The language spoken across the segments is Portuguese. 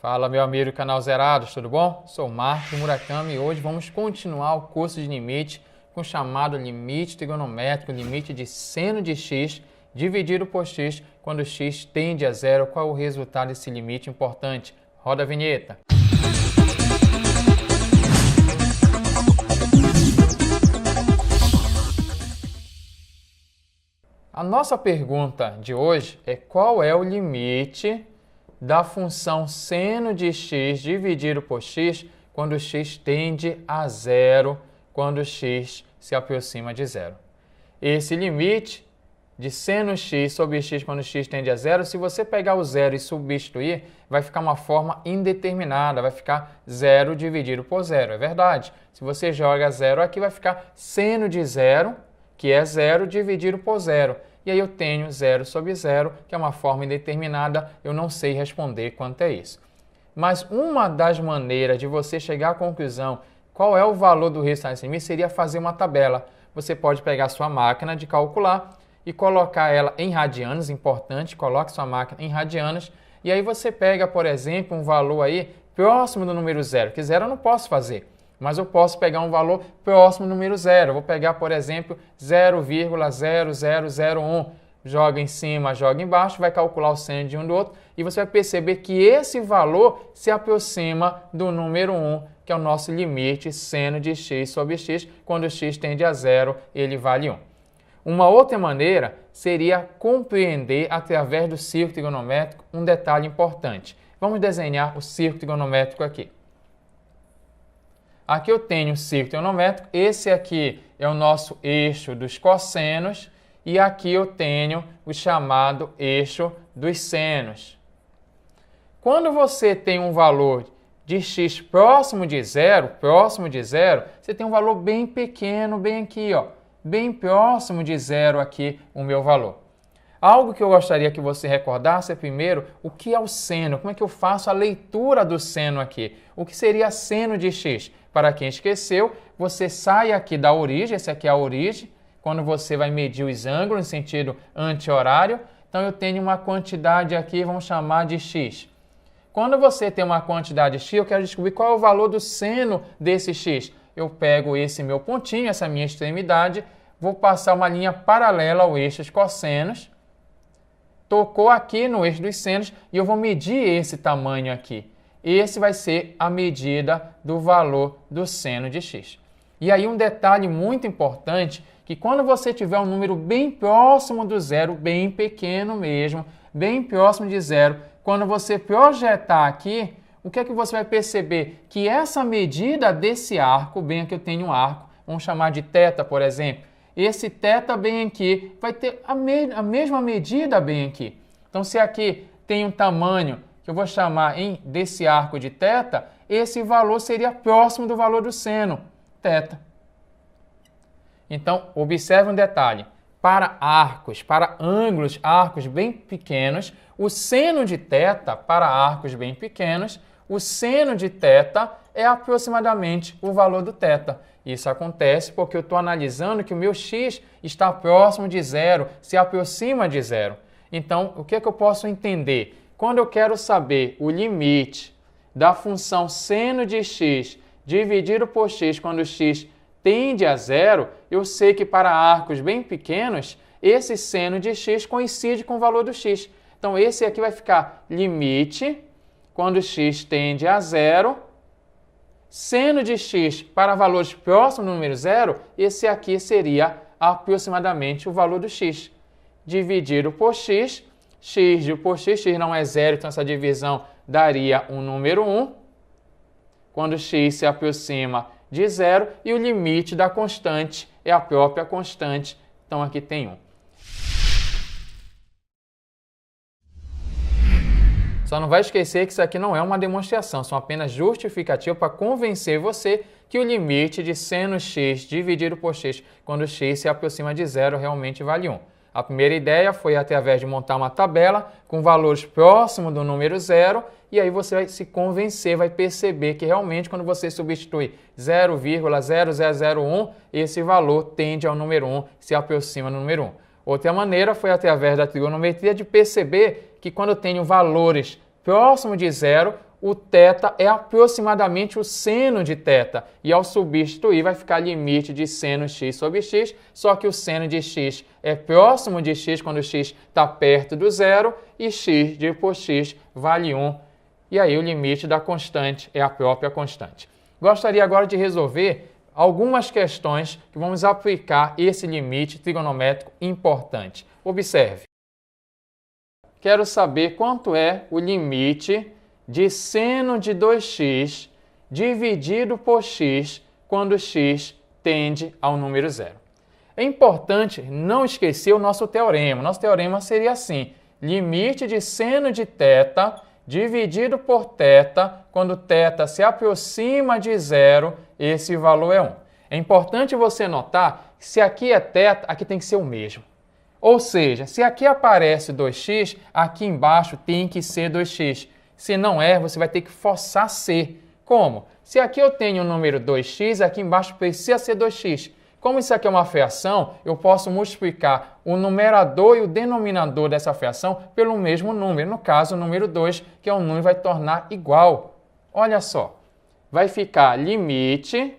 Fala, meu amigo do canal Zerados, tudo bom? Sou Marcos Murakami e hoje vamos continuar o curso de limite com o chamado limite trigonométrico, limite de seno de x dividido por x quando x tende a zero. Qual é o resultado desse limite importante? Roda a vinheta. A nossa pergunta de hoje é qual é o limite da função seno de x dividido por x quando x tende a zero, quando x se aproxima de zero. Esse limite de seno x sobre x quando x tende a zero, se você pegar o zero e substituir, vai ficar uma forma indeterminada, vai ficar zero dividido por zero, é verdade. Se você joga zero aqui, vai ficar seno de zero, que é zero dividido por zero. E aí eu tenho zero sobre zero, que é uma forma indeterminada, eu não sei responder quanto é isso. Mas uma das maneiras de você chegar à conclusão qual é o valor do resultado desse limite seria fazer uma tabela. Você pode pegar a sua máquina de calcular e colocar ela em radianos, importante, coloque sua máquina em radianos, e aí você pega, por exemplo, um valor aí próximo do número zero, que zero eu não posso fazer. Mas eu posso pegar um valor próximo do número zero. Eu vou pegar, por exemplo, 0,0001. Joga em cima, joga embaixo, vai calcular o seno de um do outro e você vai perceber que esse valor se aproxima do número 1, que é o nosso limite seno de x sobre x. Quando x tende a zero, ele vale 1. Uma outra maneira seria compreender, através do círculo trigonométrico, um detalhe importante. Vamos desenhar o círculo trigonométrico aqui. Aqui eu tenho o círculo trigonométrico, esse aqui é o nosso eixo dos cossenos e aqui eu tenho o chamado eixo dos senos. Quando você tem um valor de x próximo de zero, você tem um valor bem pequeno, bem aqui, ó, bem próximo de zero aqui o meu valor. Algo que eu gostaria que você recordasse é primeiro o que é o seno, como é que eu faço a leitura do seno aqui, o que seria seno de x. Para quem esqueceu, você sai aqui da origem, essa aqui é a origem, quando você vai medir os ângulos em sentido anti-horário. Então eu tenho uma quantidade aqui, vamos chamar de x. Quando você tem uma quantidade x, eu quero descobrir qual é o valor do seno desse x. Eu pego esse meu pontinho, essa minha extremidade, vou passar uma linha paralela ao eixo dos cossenos, tocou aqui no eixo dos senos e eu vou medir esse tamanho aqui. Esse vai ser a medida do valor do seno de x. E aí um detalhe muito importante, que quando você tiver um número bem próximo do zero, bem pequeno mesmo, bem próximo de zero, quando você projetar aqui, o que é que você vai perceber? Que essa medida desse arco, bem aqui eu tenho um arco, vamos chamar de θ, por exemplo, esse θ bem aqui vai ter a mesma medida bem aqui. Então se aqui tem um tamanho que eu vou chamar desse arco de θ, esse valor seria próximo do valor do seno, θ. Então, observe um detalhe. Para arcos, para ângulos, arcos bem pequenos, o seno de θ, para arcos bem pequenos, o seno de θ é aproximadamente o valor do θ. Isso acontece porque eu estou analisando que o meu x está próximo de zero, se aproxima de zero. Então, o que é que eu posso entender? Quando eu quero saber o limite da função seno de x dividido por x quando x tende a zero, eu sei que para arcos bem pequenos, esse seno de x coincide com o valor do x. Então, esse aqui vai ficar limite quando x tende a zero, seno de x para valores próximos do número zero, esse aqui seria aproximadamente o valor do x. Dividido por x, x por x não é zero, então essa divisão daria um número 1, quando x se aproxima de zero, e o limite da constante é a própria constante, então aqui tem 1. Só não vai esquecer que isso aqui não é uma demonstração, são apenas justificativas para convencer você que o limite de seno x dividido por x quando x se aproxima de zero realmente vale 1. A primeira ideia foi através de montar uma tabela com valores próximos do número zero e aí você vai se convencer, vai perceber que realmente quando você substitui 0,0001, esse valor tende ao número 1, se aproxima do número 1. Outra maneira foi através da trigonometria de perceber que quando eu tenho valores próximo de zero, o θ é aproximadamente o seno de θ. E ao substituir, vai ficar limite de seno x sobre x, só que o seno de x é próximo de x quando x está perto do zero, e x por x vale 1. E aí o limite da constante é a própria constante. Gostaria agora de resolver algumas questões que vamos aplicar esse limite trigonométrico importante. Observe. Quero saber quanto é o limite de seno de 2x dividido por x quando x tende ao número zero. É importante não esquecer o nosso teorema. Nosso teorema seria assim: limite de seno de θ dividido por θ, quando θ se aproxima de zero, esse valor é 1. É importante você notar que se aqui é θ, aqui tem que ser o mesmo. Ou seja, se aqui aparece 2x, aqui embaixo tem que ser 2x. Se não é, você vai ter que forçar ser. Como? Se aqui eu tenho o número 2x, aqui embaixo precisa ser 2x. Como isso aqui é uma fração, eu posso multiplicar o numerador e o denominador dessa fração pelo mesmo número. No caso, o número 2, que é um número, vai tornar igual. Olha só, vai ficar limite,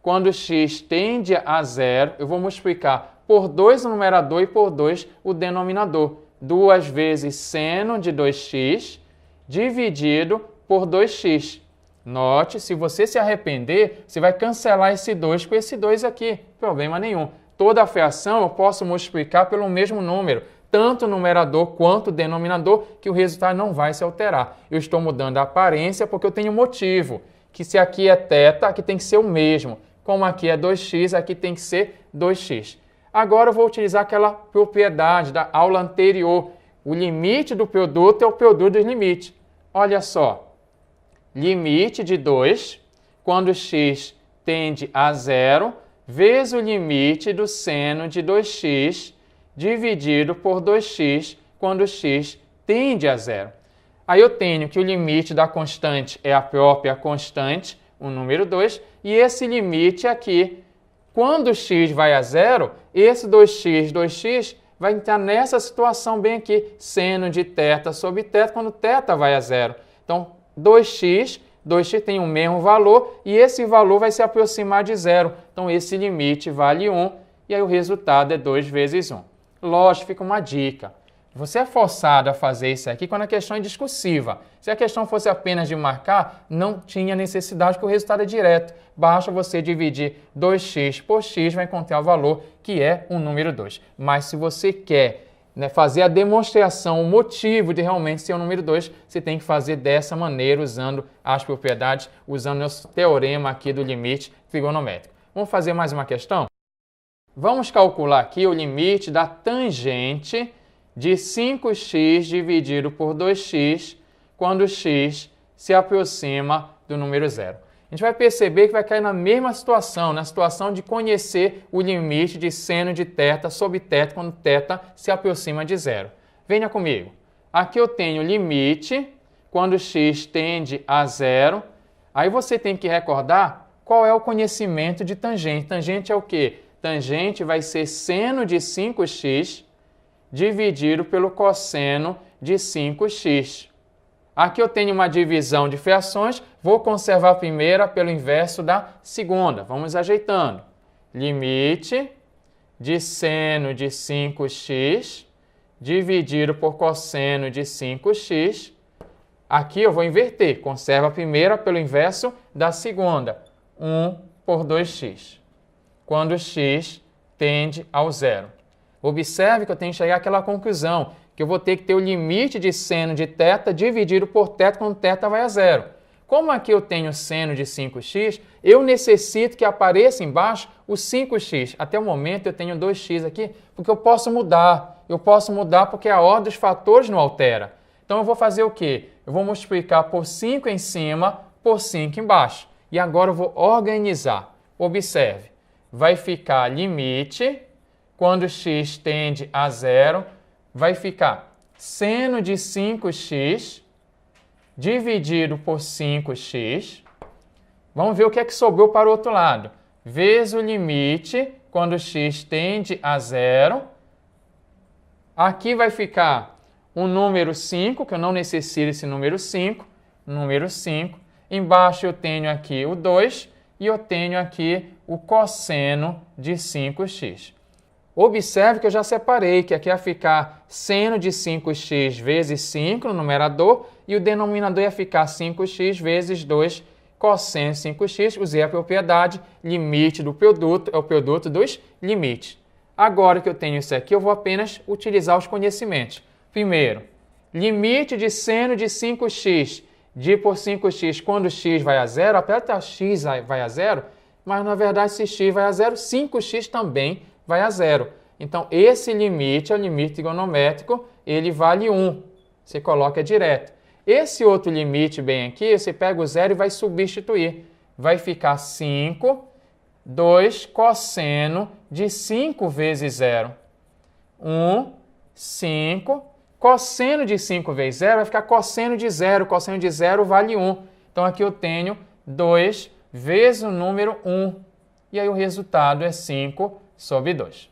quando x tende a zero, eu vou multiplicar por 2 o numerador e por 2 o denominador. 2 vezes seno de 2x dividido por 2x. Note, se você se arrepender, você vai cancelar esse 2 com esse 2 aqui. Problema nenhum. Toda a fração eu posso multiplicar pelo mesmo número, tanto o numerador quanto o denominador, que o resultado não vai se alterar. Eu estou mudando a aparência porque eu tenho motivo, que se aqui é θ, aqui tem que ser o mesmo. Como aqui é 2x, aqui tem que ser 2x. Agora eu vou utilizar aquela propriedade da aula anterior. O limite do produto é o produto dos limites. Olha só. Limite de 2, quando x tende a zero, vezes o limite do seno de 2x dividido por 2x, quando x tende a zero. Aí eu tenho que o limite da constante é a própria constante, o número 2, e esse limite aqui, quando x vai a zero, esse 2x vai entrar nessa situação bem aqui, seno de θ sobre θ, quando θ vai a zero. Então, 2x tem o mesmo valor e esse valor vai se aproximar de zero. Então, esse limite vale 1 e aí o resultado é 2 vezes 1. Lógico, fica uma dica. Você é forçado a fazer isso aqui quando a questão é discursiva. Se a questão fosse apenas de marcar, não tinha necessidade, porque o resultado é direto. Basta você dividir 2x por x, vai encontrar o valor, que é o número 2. Mas se você quer fazer a demonstração, o motivo de realmente ser o número 2, você tem que fazer dessa maneira, usando as propriedades, usando o nosso teorema aqui do limite trigonométrico. Vamos fazer mais uma questão? Vamos calcular aqui o limite da tangente de 5x dividido por 2x, quando x se aproxima do número zero. A gente vai perceber que vai cair na mesma situação, na situação de conhecer o limite de seno de θ sobre θ, quando θ se aproxima de zero. Venha comigo. Aqui eu tenho limite, quando x tende a zero. Aí você tem que recordar qual é o conhecimento de tangente. Tangente é o quê? Tangente vai ser seno de 5x dividido pelo cosseno de 5x. Aqui eu tenho uma divisão de frações, vou conservar a primeira pelo inverso da segunda. Vamos ajeitando. Limite de seno de 5x dividido por cosseno de 5x. Aqui eu vou inverter, conserva a primeira pelo inverso da segunda. 1 por 2x. Quando x tende ao zero. Observe que eu tenho que chegar àquela conclusão, que eu vou ter que ter o limite de seno de θ dividido por θ quando θ vai a zero. Como aqui eu tenho seno de 5x, eu necessito que apareça embaixo o 5x. Até o momento eu tenho 2x aqui, porque eu posso mudar. Eu posso mudar porque a ordem dos fatores não altera. Então eu vou fazer o quê? Eu vou multiplicar por 5 em cima, por 5 embaixo. E agora eu vou organizar. Observe. Vai ficar limite, quando x tende a zero, vai ficar seno de 5x dividido por 5x. Vamos ver o que é que sobrou para o outro lado. Vezes o limite, quando x tende a zero. Aqui vai ficar o número 5, que eu não necessito esse número 5. número 5. Embaixo eu tenho aqui o 2 e eu tenho aqui o cosseno de 5x. Observe que eu já separei, que aqui vai ficar seno de 5x vezes 5 no numerador e o denominador ia ficar 5x vezes 2 cosseno de 5x. Usei a propriedade limite do produto, é o produto dos limites. Agora que eu tenho isso aqui, eu vou apenas utilizar os conhecimentos. Primeiro, limite de seno de 5x dividido por 5x quando x vai a zero, apesar de x vai a zero, mas na verdade se x vai a zero, 5x também vai a zero. Então, esse limite é o limite trigonométrico, ele vale 1. Você coloca direto. Esse outro limite bem aqui, você pega o zero e vai substituir. Vai ficar 5, 2 cosseno de 5 vezes 0. 1, 5. Cosseno de 5 vezes 0 vai ficar cosseno de 0. Cosseno de 0 vale 1. Então, aqui eu tenho 2 vezes o número 1. E aí o resultado é 5 sobre 2.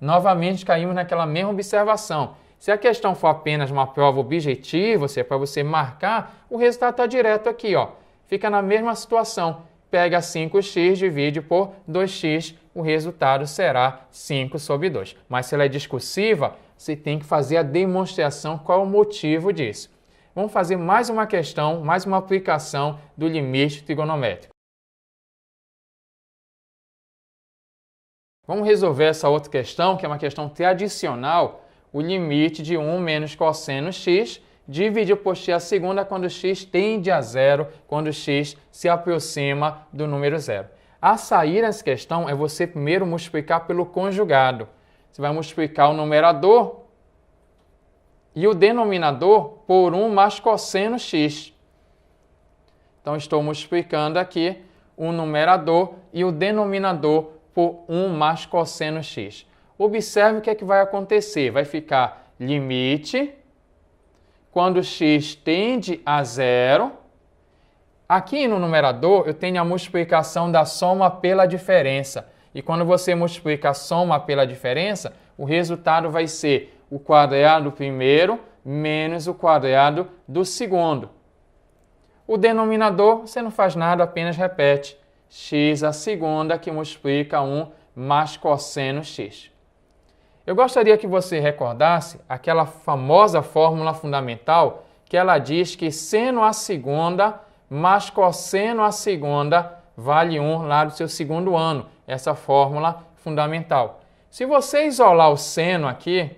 Novamente caímos naquela mesma observação. Se a questão for apenas uma prova objetiva, se é para você marcar, o resultado está direto aqui, ó. Fica na mesma situação. Pega 5x, divide por 2x, o resultado será 5 sobre 2. Mas se ela é discursiva, você tem que fazer a demonstração qual é o motivo disso. Vamos fazer mais uma questão, mais uma aplicação do limite trigonométrico. Vamos resolver essa outra questão, que é uma questão tradicional, o limite de 1 menos cosseno x dividido por x a segunda quando x tende a zero, quando x se aproxima do número zero. A sair dessa questão é você primeiro multiplicar pelo conjugado. Você vai multiplicar o numerador e o denominador por 1 mais cosseno x. Então, estou multiplicando aqui o numerador e o denominador por 1 mais cosseno x. Observe o que é que vai acontecer. Vai ficar limite, quando x tende a zero. Aqui no numerador eu tenho a multiplicação da soma pela diferença. E quando você multiplica a soma pela diferença, o resultado vai ser o quadrado do primeiro menos o quadrado do segundo. O denominador, você não faz nada, apenas repete. X a segunda que multiplica 1 mais cosseno x. Eu gostaria que você recordasse aquela famosa fórmula fundamental que ela diz que seno a segunda mais cosseno a segunda vale 1 lá do seu segundo ano. Essa fórmula fundamental. Se você isolar o seno aqui,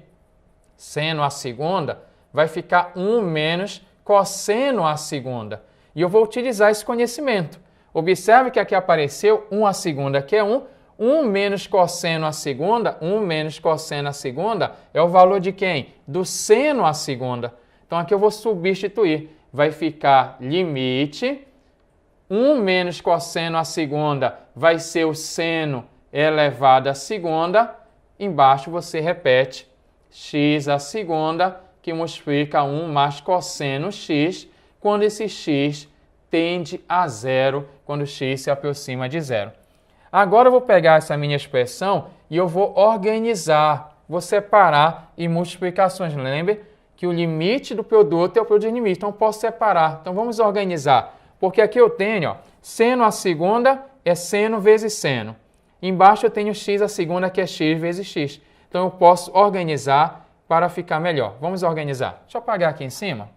seno a segunda, vai ficar 1 menos cosseno a segunda. E eu vou utilizar esse conhecimento. Observe que aqui apareceu 1 a segunda, que é 1. 1 menos cosseno a segunda, 1 menos cosseno a segunda é o valor de quem? Do seno a segunda. Então, aqui eu vou substituir. Vai ficar limite. 1 menos cosseno a segunda vai ser o seno elevado a segunda. Embaixo você repete x a segunda, que multiplica 1 mais cosseno x, quando esse x tende a zero, quando x se aproxima de zero. Agora eu vou pegar essa minha expressão e eu vou organizar, vou separar em multiplicações. Lembre que o limite do produto é o produto de limite, então eu posso separar. Então vamos organizar, porque aqui eu tenho, ó, seno a segunda é seno vezes seno. Embaixo eu tenho x a segunda, que é x vezes x. Então eu posso organizar para ficar melhor. Vamos organizar. Deixa eu apagar aqui em cima.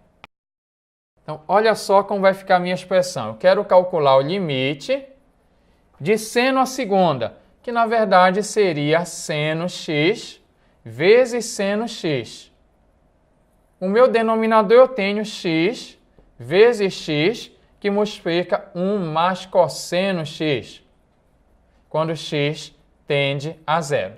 Então, olha só como vai ficar a minha expressão. Eu quero calcular o limite de seno a segunda, que na verdade seria seno x vezes seno x. O meu denominador eu tenho x vezes x, que multiplica 1 mais cosseno x, quando x tende a zero.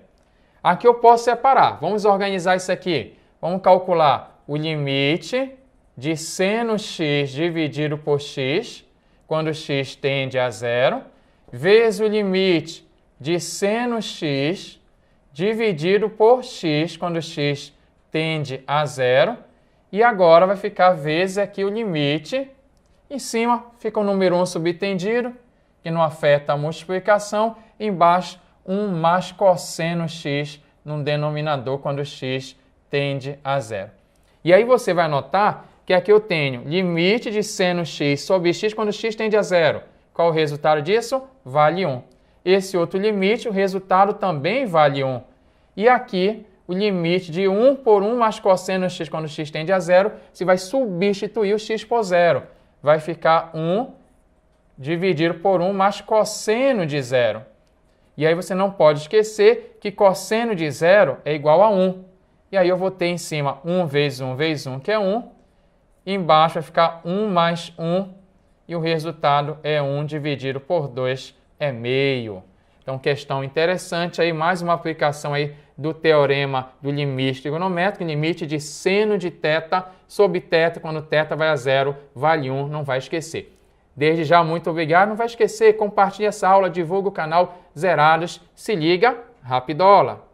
Aqui eu posso separar. Vamos organizar isso aqui. Vamos calcular o limite de seno x dividido por x, quando x tende a zero, vezes o limite de seno x dividido por x, quando x tende a zero. E agora vai ficar vezes aqui o limite. Em cima fica o número 1 subtendido, que não afeta a multiplicação. Embaixo, 1 mais cosseno x no denominador, quando x tende a zero. E aí você vai notar que aqui eu tenho limite de seno x sobre x quando x tende a zero. Qual o resultado disso? Vale 1. Esse outro limite, o resultado também vale 1. E aqui, o limite de 1 por 1 mais cosseno x quando x tende a zero, você vai substituir o x por zero. Vai ficar 1 dividido por 1 mais cosseno de zero. E aí você não pode esquecer que cosseno de zero é igual a 1. E aí eu vou ter em cima 1 vezes 1 vezes 1, que é 1. Embaixo vai ficar 1 mais 1. E o resultado é 1 dividido por 2, é meio. Então, questão interessante aí, mais uma aplicação aí do teorema do limite trigonométrico, limite de seno de θ sobre θ, quando θ vai a zero, vale 1, não vai esquecer. Desde já, muito obrigado. Não vai esquecer, compartilhe essa aula, divulga o canal Zerados. Se liga, Rapidola!